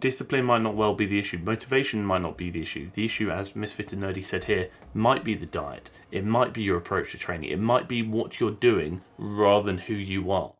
Discipline might not well be the issue. Motivation might not be the issue. The issue, as MissFitAndNerdy said here, might be the diet. It might be your approach to training. It might be what you're doing rather than who you are.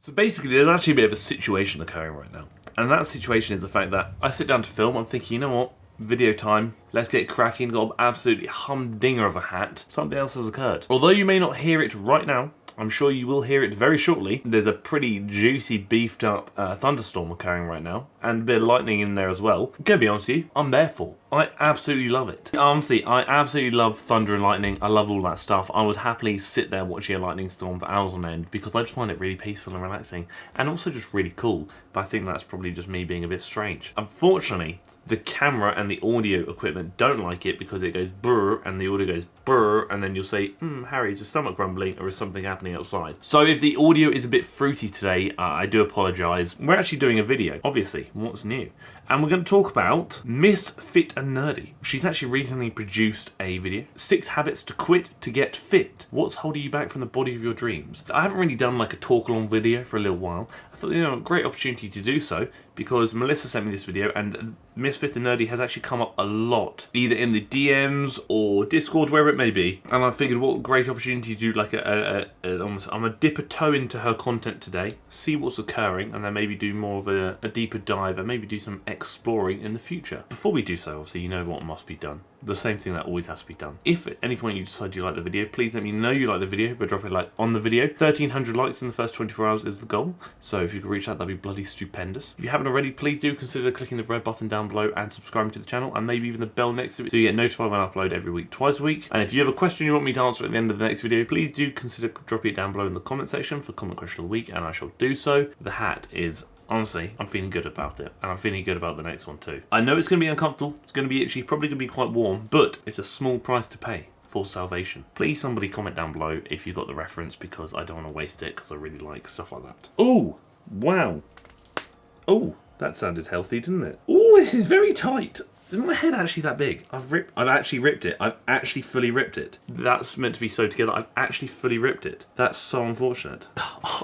So basically, there's actually a bit of a situation occurring right now. And that situation is the fact that I sit down to film, I'm thinking, you know what? Video time, let's get cracking, got an absolutely humdinger of a hat. Something else has occurred. Although you may not hear it right now, I'm sure you will hear it very shortly. There's a pretty juicy, beefed up thunderstorm occurring right now, and a bit of lightning in there as well. I'm gonna be honest with you, I'm there for. I absolutely love it. Honestly, I absolutely love thunder and lightning. I love all that stuff. I would happily sit there watching a lightning storm for hours on end because I just find it really peaceful and relaxing, and also just really cool. But I think that's probably just me being a bit strange. Unfortunately, the camera and the audio equipment don't like it because it goes brr and the audio goes brr, and then you'll say, Harry, is your stomach grumbling or is something happening outside? So if the audio is a bit fruity today, I do apologise. We're actually doing a video, obviously. What's new? And we're going to talk about MissFitAndNerdy. She's actually recently produced a video, 6 habits to quit to get fit. What's holding you back from the body of your dreams? I haven't really done like a talk along video for a little while. I thought, you know, a great opportunity to do so because Melissa sent me this video and MissFitAndNerdy has actually come up a lot, either in the DMs or Discord, wherever it may be. And I figured what a great opportunity to do like almost, I'm gonna dip a toe into her content today, see what's occurring, and then maybe do more of a deeper dive and maybe do some exploring in the future. Before we do so, obviously, you know what must be done. The same thing that always has to be done. If at any point you decide you like the video, please let me know you like the video by dropping a like on the video. 1,300 likes in the first 24 hours is the goal. So if you could reach that, that'd be bloody stupendous. If you haven't already, please do consider clicking the red button down below and subscribing to the channel, and maybe even the bell next to it so you get notified when I upload every week, twice a week. And if you have a question you want me to answer at the end of the next video, please do consider dropping it down below in the comment section for comment question of the week, and I shall do so. The hat is, honestly, I'm feeling good about it, and I'm feeling good about the next one too. I know it's going to be uncomfortable, it's going to be itchy, probably going to be quite warm, but it's a small price to pay for salvation. Please somebody comment down below if you got the reference, because I don't want to waste it, because I really like stuff like that. Oh, wow. Oh, that sounded healthy, didn't it? Oh, this is very tight. Is my head actually that big? I've actually ripped it. I've actually fully ripped it. That's meant to be sewed together. I've actually fully ripped it. That's so unfortunate.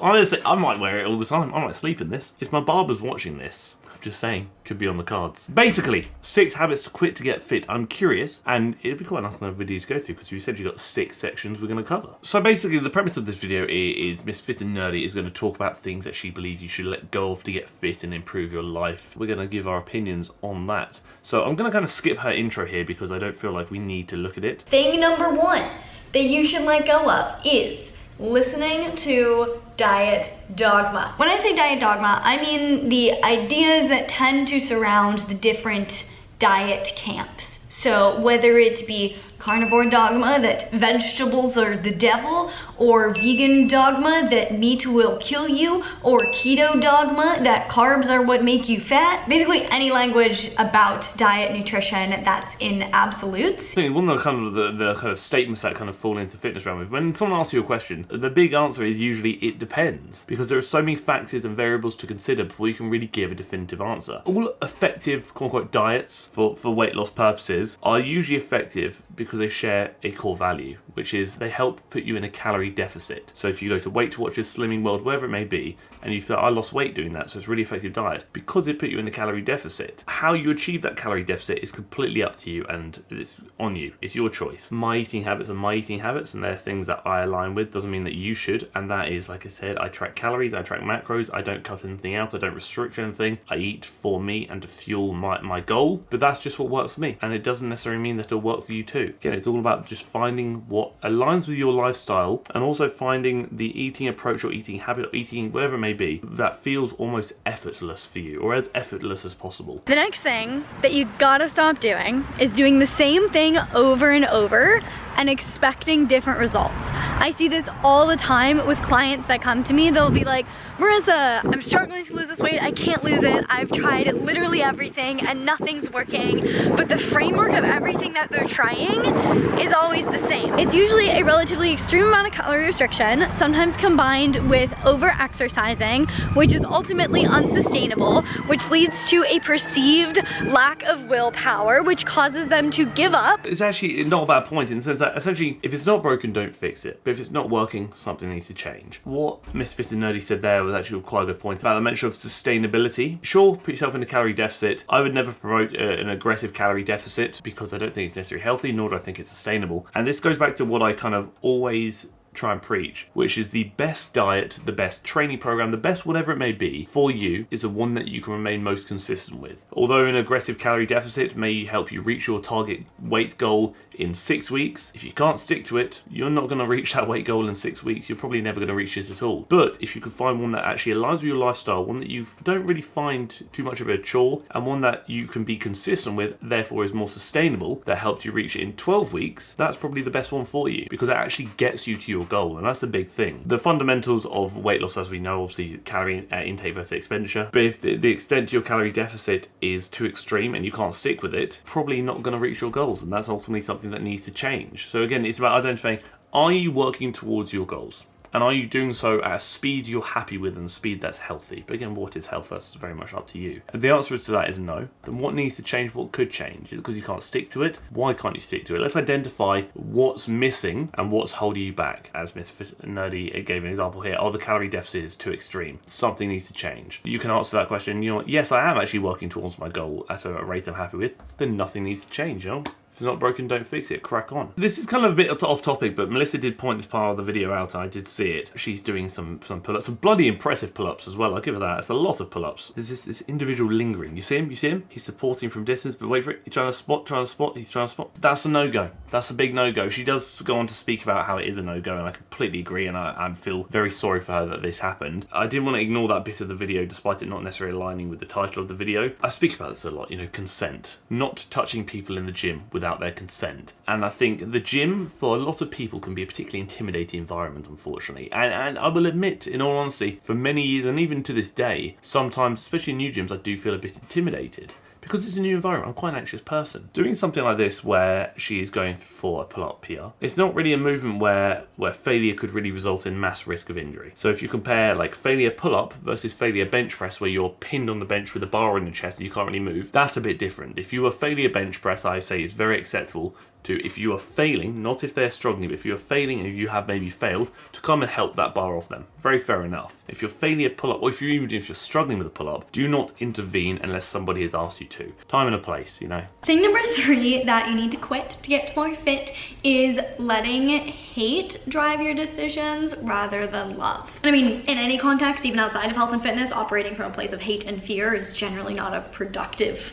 Honestly, I might wear it all the time. I might sleep in this. If my barber's watching this, I'm just saying, could be on the cards. Basically, 6 habits to quit to get fit. I'm curious, and it'd be quite a nice video to go through because you said you got 6 sections we're going to cover. So basically, the premise of this video is MissFitAndNerdy is going to talk about things that she believes you should let go of to get fit and improve your life. We're going to give our opinions on that. So I'm going to kind of skip her intro here because I don't feel like we need to look at it. Thing number 1 that you should let go of is listening to diet dogma. When I say diet dogma, I mean the ideas that tend to surround the different diet camps. So whether it be carnivore dogma that vegetables are the devil, or vegan dogma that meat will kill you, or keto dogma that carbs are what make you fat. Basically any language about diet nutrition that's in absolutes. I think one of the kind of statements that kind of fall into the fitness realm is when someone asks you a question, the big answer is usually it depends, because there are so many factors and variables to consider before you can really give a definitive answer. All effective quote-unquote diets for weight loss purposes are usually effective because they share a core value, which is they help put you in a calorie deficit. So if you go to Weight Watchers, Slimming World, wherever it may be, and you feel I lost weight doing that, so it's a really effective diet, because it put you in a calorie deficit. How you achieve that calorie deficit is completely up to you, and it's on you. It's your choice. My eating habits are my eating habits, and they're things that I align with. Doesn't mean that you should, and that is, like I said, I track calories, I track macros, I don't cut anything out, I don't restrict anything. I eat for me and to fuel my goal, but that's just what works for me, and it doesn't necessarily mean that it'll work for you too. Again, it's all about just finding what aligns with your lifestyle, and also finding the eating approach or eating habit or eating whatever it may be that feels almost effortless for you, or as effortless as possible. The next thing that you gotta stop doing is doing the same thing over and over and expecting different results. I see this all the time with clients that come to me. They'll be like, Marissa, I'm struggling to lose this weight. I can't lose it. I've tried literally everything and nothing's working. But the framework of everything that they're trying is always the same. It's usually a relatively extreme amount of calorie restriction, sometimes combined with over-exercising, which is ultimately unsustainable, which leads to a perceived lack of willpower, which causes them to give up. It's actually not a bad point in the sense that essentially, if it's not broken, don't fix it. But if it's not working, something needs to change. What MissFitAndNerdy said there was actually quite a good point about the mention of sustainability. Sure, put yourself in a calorie deficit. I would never promote an aggressive calorie deficit because I don't think it's necessarily healthy, nor do I think it's sustainable. And this goes back to what I kind of always try and preach, which is the best diet, the best training program, the best whatever it may be for you is the one that you can remain most consistent with. Although an aggressive calorie deficit may help you reach your target weight goal in 6 weeks, if you can't stick to it, you're not going to reach that weight goal in 6 weeks. You're probably never going to reach it at all. But if you can find one that actually aligns with your lifestyle, one that you don't really find too much of a chore, and one that you can be consistent with, therefore is more sustainable, that helps you reach it in 12 weeks, that's probably the best one for you because it actually gets you to your goal, and that's the big thing. The fundamentals of weight loss, as we know, obviously calorie intake versus expenditure, but if the extent to your calorie deficit is too extreme and you can't stick with it, probably not going to reach your goals, and that's ultimately something that needs to change. So again, it's about identifying, are you working towards your goals? And are you doing so at a speed you're happy with and a speed that's healthy? But again, what is health? That's very much up to you. And the answer to that is no. Then what needs to change? What could change? Is it because you can't stick to it? Why can't you stick to it? Let's identify what's missing and what's holding you back. As MissFitAndNerdy gave an example here, the calorie deficit is too extreme. Something needs to change. You can answer that question, you know what, yes, I am actually working towards my goal at a rate I'm happy with. Then nothing needs to change, you know? If it's not broken, don't fix it. Crack on. This is kind of a bit off topic, but Melissa did point this part of the video out, and I did see it. She's doing some pull-ups, some bloody impressive pull-ups as well. I'll give her that. It's a lot of pull-ups. There's this individual lingering. You see him? You see him? He's supporting from distance, but wait for it. He's trying to spot. He's trying to spot. That's a no-go. That's a big no-go. She does go on to speak about how it is a no-go, and I completely agree, and I feel very sorry for her that this happened. I didn't want to ignore that bit of the video, despite it not necessarily aligning with the title of the video. I speak about this a lot, you know, consent. Not touching people in the gym without their consent. And I think the gym, for a lot of people, can be a particularly intimidating environment, unfortunately. And I will admit, in all honesty, for many years, and even to this day, sometimes, especially in new gyms, I do feel a bit intimidated. Because it's a new environment, I'm quite an anxious person. Doing something like this where she is going for a pull-up PR, it's not really a movement where failure could really result in mass risk of injury. So if you compare like failure pull-up versus failure bench press, where you're pinned on the bench with a bar in your chest and you can't really move, that's a bit different. If you are failure bench press, I say it's very acceptable to, if you are failing, not if they're struggling, but if you're failing and you have maybe failed, to come and help that bar off them. Very fair enough. If you're failure pull-up, or if you're struggling with a pull-up, do not intervene unless somebody has asked you to. Time and a place, you know. Thing number 3 that you need to quit to get more fit is letting hate drive your decisions rather than love. And I mean, in any context, even outside of health and fitness, operating from a place of hate and fear is generally not a productive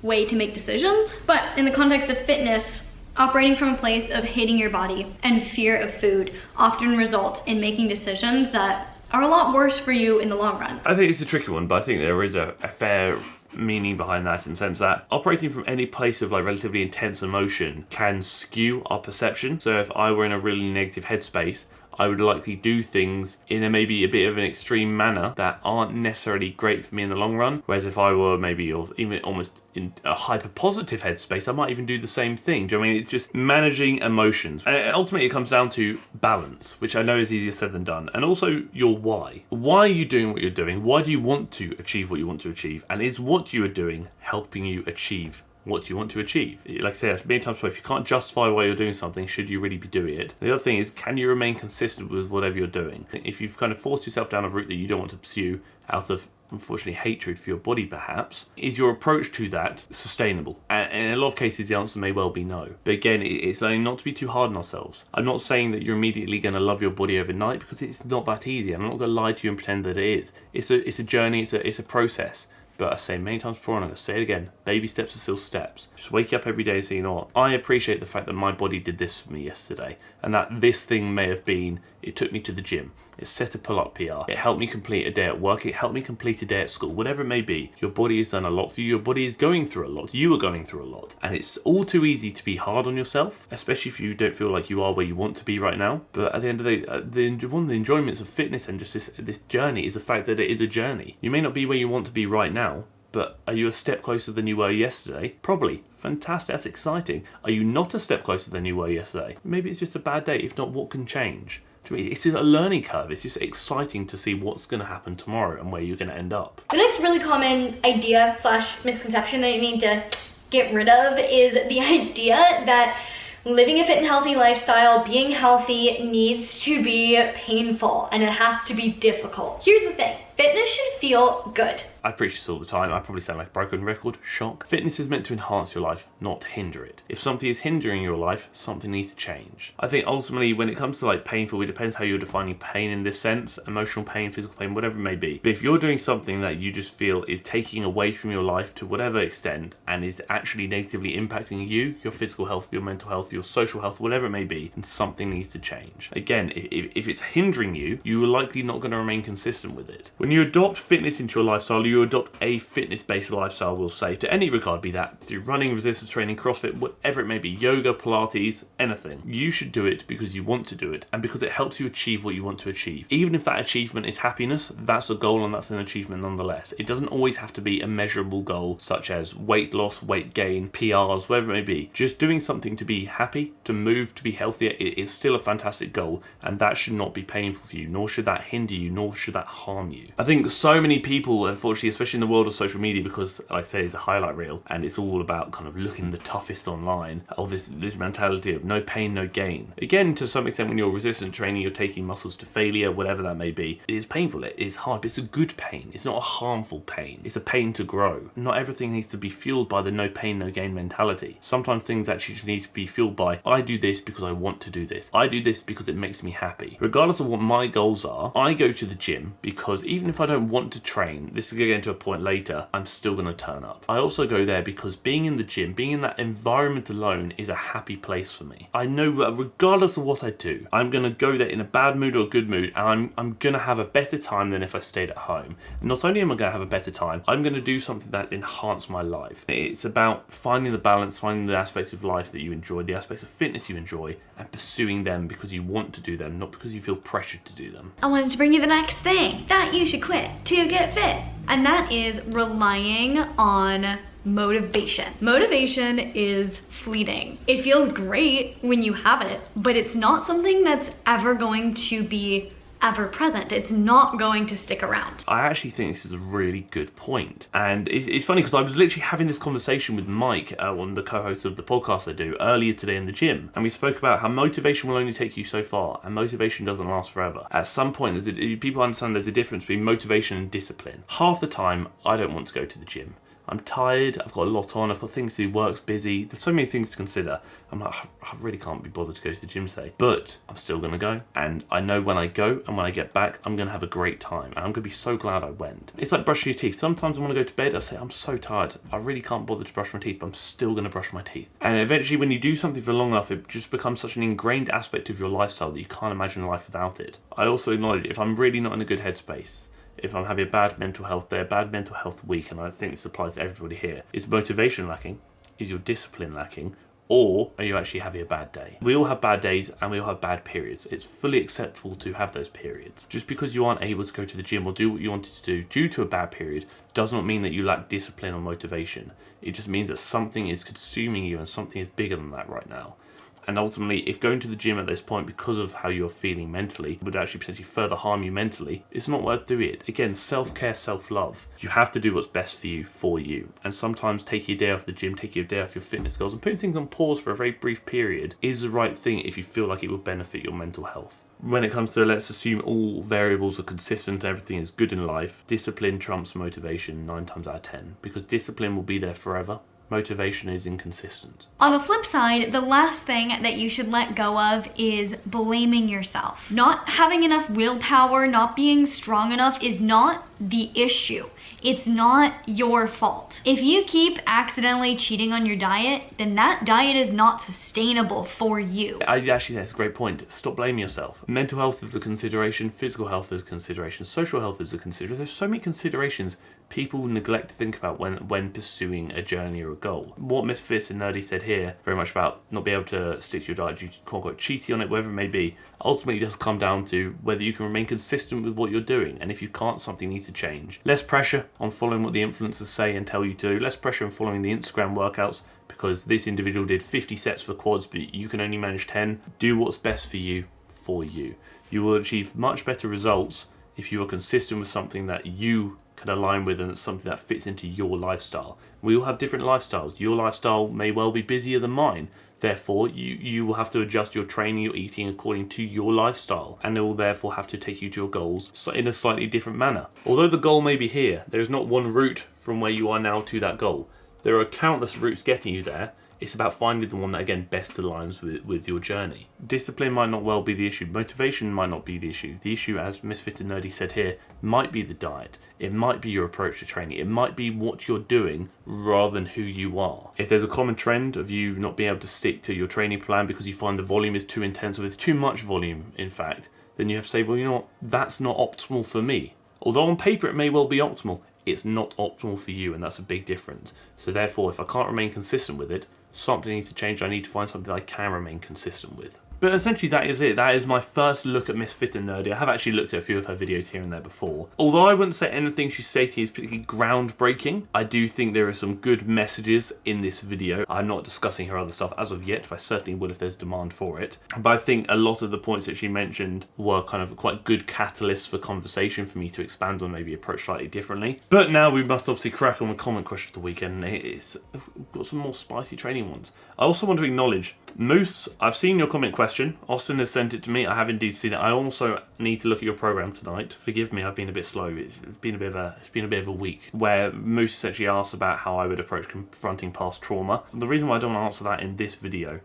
way to make decisions. But in the context of fitness, operating from a place of hating your body and fear of food often results in making decisions that are a lot worse for you in the long run. I think it's a tricky one, but I think there is a fair meaning behind that, in the sense that operating from any place of like relatively intense emotion can skew our perception. So if I were in a really negative headspace, I would likely do things in a maybe a bit of an extreme manner that aren't necessarily great for me in the long run. Whereas if I were maybe or even almost in a hyper positive headspace, I might even do the same thing. Do you know what I mean? It's just managing emotions. And ultimately it comes down to balance, which I know is easier said than done. And also your why. Why are you doing what you're doing? Why do you want to achieve what you want to achieve? And is what you are doing helping you achieve what you want to achieve? Like I said, many times before, if you can't justify why you're doing something, should you really be doing it? The other thing is, can you remain consistent with whatever you're doing? If you've kind of forced yourself down a route that you don't want to pursue out of, unfortunately, hatred for your body perhaps, is your approach to that sustainable? And in a lot of cases the answer may well be no. But again, it's only not to be too hard on ourselves. I'm not saying that you're immediately going to love your body overnight, because it's not that easy. I'm not going to lie to you and pretend that it is. It's a journey, it's a process. But I say many times before, and I'm going to say it again, baby steps are still steps. Just wake up every day and say, you know what, I appreciate the fact that my body did this for me yesterday, and that this thing may have been, it took me to the gym, it set a pull-up PR, it helped me complete a day at work, it helped me complete a day at school, whatever it may be. Your body has done a lot for you, your body is going through a lot, you are going through a lot. And it's all too easy to be hard on yourself, especially if you don't feel like you are where you want to be right now. But at the end of the day, one of the enjoyments of fitness and just this journey is the fact that it is a journey. You may not be where you want to be right now, but are you a step closer than you were yesterday? Probably. Fantastic, that's exciting. Are you not a step closer than you were yesterday? Maybe it's just a bad day. If not, what can change? To me, it's just a learning curve. It's just exciting to see what's going to happen tomorrow and where you're going to end up. The next really common idea / misconception that you need to get rid of is the idea that living a fit and healthy lifestyle, being healthy, needs to be painful and it has to be difficult. Here's the thing, fitness should feel good. I preach this all the time. I probably sound like a broken record. Shock. Fitness is meant to enhance your life, not hinder it. If something is hindering your life, something needs to change. I think ultimately when it comes to like painful, it depends how you're defining pain in this sense. Emotional pain, physical pain, whatever it may be. But if you're doing something that you just feel is taking away from your life to whatever extent and is actually negatively impacting you, your physical health, your mental health, your social health, whatever it may be, then something needs to change. Again, if it's hindering you, you are likely not going to remain consistent with it. When you adopt fitness into your lifestyle, you adopt a fitness-based lifestyle, we'll say, to any regard, be that through running, resistance training, CrossFit, whatever it may be, yoga, Pilates, anything. You should do it because you want to do it and because it helps you achieve what you want to achieve. Even if that achievement is happiness, that's a goal and that's an achievement nonetheless. It doesn't always have to be a measurable goal such as weight loss, weight gain, PRs, whatever it may be. Just doing something to be happy, to move, to be healthier, it is still a fantastic goal, and that should not be painful for you, nor should that hinder you, nor should that harm you. I think so many people, unfortunately, especially in the world of social media, because like I say, it's a highlight reel and it's all about kind of looking the toughest online, or this mentality of no pain, no gain. Again, to some extent, when you're resistance training, you're taking muscles to failure, whatever that may be. It is painful, it is hard, but it's a good pain. It's not a harmful pain. It's a pain to grow. Not everything needs to be fueled by the no pain, no gain mentality. Sometimes things actually just need to be fueled by, I do this because I want to do this. I do this because it makes me happy. Regardless of what my goals are, I go to the gym because even if I don't want to train, this is going to get into a point later, I'm still going to turn up. I also go there because being in the gym, being in that environment alone is a happy place for me. I know that regardless of what I do, I'm going to go there in a bad mood or a good mood, and I'm going to have a better time than if I stayed at home. And not only am I going to have a better time, I'm going to do something that enhances my life. It's about finding the balance, finding the aspects of life that you enjoy, the aspects of fitness you enjoy, and pursuing them because you want to do them, not because you feel pressured to do them. I wanted to bring you the next thing that you should quit to get fit, and that is relying on motivation. Motivation is fleeting. It feels great when you have it, but it's not something that's ever going to be ever present. It's not going to stick around. I actually think this is a really good point. And it's funny because I was literally having this conversation with Mike, one of the co-hosts of the podcast I do, earlier today in the gym. And we spoke about how motivation will only take you so far and motivation doesn't last forever. At some point, people understand there's a difference between motivation and discipline. Half the time, I don't want to go to the gym. I'm tired, I've got a lot on, I've got things to do, work's busy, there's so many things to consider. I'm like, I really can't be bothered to go to the gym today. But I'm still going to go, and I know when I go and when I get back, I'm going to have a great time, and I'm going to be so glad I went. It's like brushing your teeth. Sometimes I want to go to bed, I say, I'm so tired, I really can't bother to brush my teeth, but I'm still going to brush my teeth. And eventually when you do something for long enough, it just becomes such an ingrained aspect of your lifestyle that you can't imagine life without it. I also acknowledge if I'm really not in a good headspace, if I'm having a bad mental health day, a bad mental health week, and I think this applies to everybody here, is motivation lacking? Is your discipline lacking? Or are you actually having a bad day? We all have bad days and we all have bad periods. It's fully acceptable to have those periods. Just because you aren't able to go to the gym or do what you wanted to do due to a bad period does not mean that you lack discipline or motivation. It just means that something is consuming you and something is bigger than that right now. And ultimately, if going to the gym at this point because of how you're feeling mentally would actually potentially further harm you mentally, it's not worth doing it. Again, self-care, self-love. You have to do what's best for you, for you. And sometimes taking a day off the gym, taking a day off your fitness goals and putting things on pause for a very brief period is the right thing if you feel like it will benefit your mental health. When it comes to, let's assume all variables are consistent, everything is good in life, discipline trumps motivation 9 times out of 10, because discipline will be there forever. Motivation is inconsistent. On the flip side, the last thing that you should let go of is blaming yourself. Not having enough willpower, not being strong enough is not the issue. It's not your fault. If you keep accidentally cheating on your diet, then that diet is not sustainable for you. I actually think that's a great point. Stop blaming yourself. Mental health is a consideration, physical health is a consideration, social health is a consideration. There's so many considerations people neglect to think about when pursuing a journey or a goal. What MissFitAndNerdy said here, very much about not being able to stick to your diet due to quote-unquote cheating on it, whatever it may be, ultimately does come down to whether you can remain consistent with what you're doing. And if you can't, something needs to to change. Less pressure on following what the influencers say and tell you to do. Less pressure on following the Instagram workouts because this individual did 50 sets for quads, but you can only manage 10. Do what's best for you, for you. You will achieve much better results if you are consistent with something that you can align with and it's something that fits into your lifestyle. We all have different lifestyles. Your lifestyle may well be busier than mine. Therefore, you will have to adjust your training, your eating according to your lifestyle, and it will therefore have to take you to your goals in a slightly different manner. Although the goal may be here, there is not one route from where you are now to that goal. There are countless routes getting you there. It's about finding the one that, again, best aligns with your journey. Discipline might not well be the issue. Motivation might not be the issue. The issue, as MissFitAndNerdy said here, might be the diet. It might be your approach to training. It might be what you're doing rather than who you are. If there's a common trend of you not being able to stick to your training plan because you find the volume is too intense or there's too much volume, in fact, then you have to say, well, you know what, that's not optimal for me. Although on paper it may well be optimal, it's not optimal for you, and that's a big difference. So therefore, if I can't remain consistent with it, something needs to change. I need to find something I can remain consistent with. But essentially that is it. That is my first look at MissFitAndNerdy. I have actually looked at a few of her videos here and there before. Although I wouldn't say anything she's stating is particularly groundbreaking, I do think there are some good messages in this video. I'm not discussing her other stuff as of yet, but I certainly will if there's demand for it. But I think a lot of the points that she mentioned were kind of quite good catalysts for conversation for me to expand on, maybe approach slightly differently. But now we must obviously crack on with comment question of the week, and we've got some more spicy training ones. I also want to acknowledge, Moose, I've seen your comment question. Austin has sent it to me. I have indeed seen it. I also need to look at your program tonight. Forgive me, I've been a bit slow. It's been a bit of a week where Moose essentially asked about how I would approach confronting past trauma. And the reason why I don't answer that in this video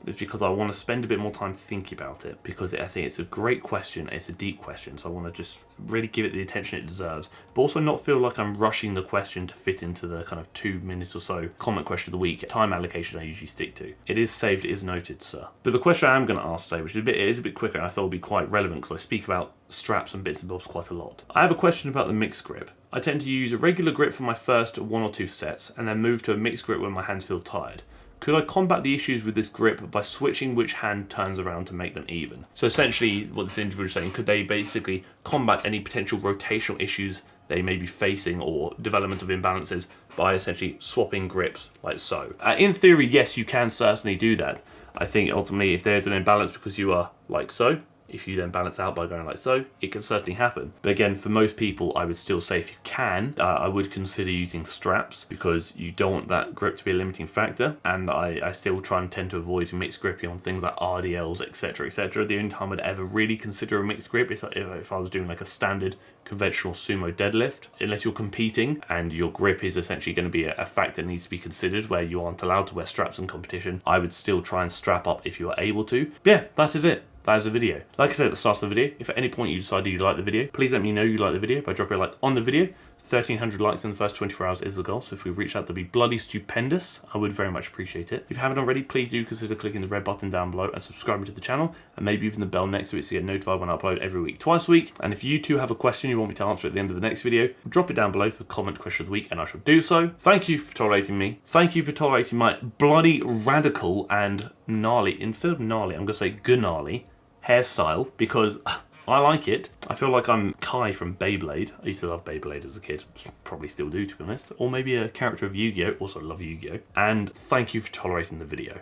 is because I want to spend a bit more time thinking about it, because I think it's a great question, it's a deep question, so I want to just really give it the attention it deserves, but also not feel like I'm rushing the question to fit into the kind of 2 minutes or so comment question of the week time allocation I usually stick to. It is saved, it is noted, sir. But the question I am going to ask today, which is a bit quicker, and I thought would be quite relevant because I speak about straps and bits and bobs quite a lot. I have a question about the mixed grip. I tend to use a regular grip for my first 1 or 2 sets, and then move to a mixed grip when my hands feel tired. Could I combat the issues with this grip by switching which hand turns around to make them even? So essentially what this individual is saying, could they basically combat any potential rotational issues they may be facing or development of imbalances by essentially swapping grips like so? In theory, yes, you can certainly do that. I think ultimately if there's an imbalance because you are like so, if you then balance out by going like so, it can certainly happen. But again, for most people, I would still say if you can, I would consider using straps because you don't want that grip to be a limiting factor. And I still try and tend to avoid mixed gripping on things like RDLs, etc., etc. The only time I'd ever really consider a mixed grip is if I was doing like a standard conventional sumo deadlift. Unless you're competing and your grip is essentially going to be a factor that needs to be considered where you aren't allowed to wear straps in competition, I would still try and strap up if you are able to. But yeah, that is it. That is the video. Like I said at the start of the video, if at any point you decided you like the video, please let me know you like the video by dropping a like on the video. 1,300 likes in the first 24 hours is the goal, so if we reach that, that'd be bloody stupendous. I would very much appreciate it. If you haven't already, please do consider clicking the red button down below and subscribing to the channel, and maybe even the bell next to it so you get notified when I upload every week, twice a week. And if you too have a question you want me to answer at the end of the next video, drop it down below for comment question of the week, and I shall do so. Thank you for tolerating me. Thank you for tolerating my bloody radical and gnarly, instead of gnarly, I'm going to say gnarly hairstyle, because I like it. I feel like I'm Kai from Beyblade. I used to love Beyblade as a kid. Probably still do, to be honest. Or maybe a character of Yu-Gi-Oh! Also love Yu-Gi-Oh! And thank you for tolerating the video.